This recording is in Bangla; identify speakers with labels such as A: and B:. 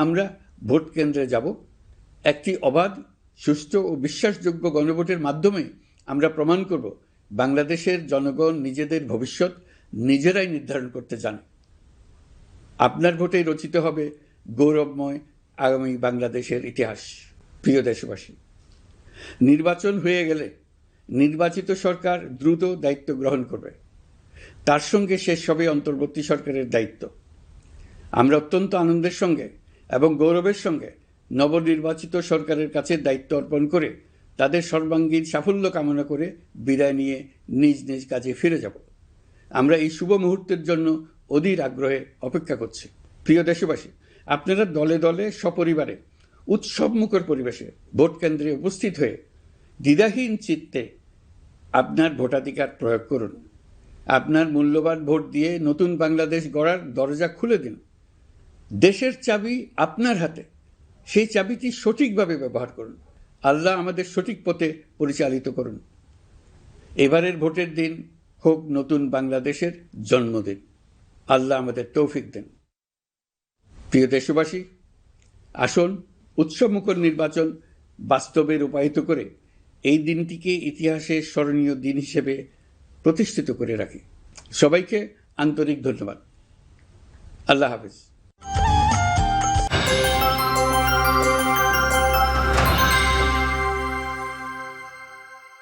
A: আমরা ভোট কেন্দ্রে যাব। একটি অবাধ, সুষ্ঠু ও বিশ্বাসযোগ্য গণভোটের মাধ্যমে আমরা প্রমাণ করব বাংলাদেশের জনগণ নিজেদের ভবিষ্যৎ নিজেরাই নির্ধারণ করতে জানে। আপনার ভোটেই রচিত হবে গৌরবময় আগামী বাংলাদেশের ইতিহাস। প্রিয় দেশবাসী, নির্বাচন হয়ে গেলে নির্বাচিত সরকার দ্রুত দায়িত্ব গ্রহণ করবে। তার সঙ্গে শেষ হবে অন্তর্বর্তী সরকারের দায়িত্ব। আমরা অত্যন্ত আনন্দের সঙ্গে এবং গৌরবের সঙ্গে নবনির্বাচিত সরকারের কাছে দায়িত্ব অর্পণ করে তাদের সর্বাঙ্গীন সাফল্য কামনা করে বিদায় নিয়ে নিজ নিজ কাজে ফিরে যাব। আমরা এই শুভ মুহূর্তের জন্য অধীর আগ্রহে অপেক্ষা করছি। প্রিয় দেশবাসী, আপনারা দলে দলে সপরিবারে উৎসবমুখর পরিবেশে ভোট কেন্দ্রে উপস্থিত হয়ে দ্বিধাহীন চিত্তে আপনার ভোটাধিকার প্রয়োগ করুন। আপনার মূল্যবান ভোট দিয়ে নতুন বাংলাদেশ গড়ার দরজা খুলে দিন। দেশের চাবি আপনার হাতে, সেই চাবিটি সঠিকভাবে ব্যবহার করুন। আল্লাহ আমাদের সঠিক পথে পরিচালিত করুন। এবারের ভোটের দিন হোক নতুন বাংলাদেশের জন্মদিন। আল্লাহ আমাদের তৌফিক দেন। প্রিয় দেশবাসী, আসুন উৎসবমুখর নির্বাচন বাস্তবে রূপায়িত করে এই দিনটিকে ইতিহাসের স্মরণীয় দিন হিসেবে প্রতিষ্ঠিত করে রাখি। সবাইকে আন্তরিক ধন্যবাদ। আল্লাহ হাফেজ।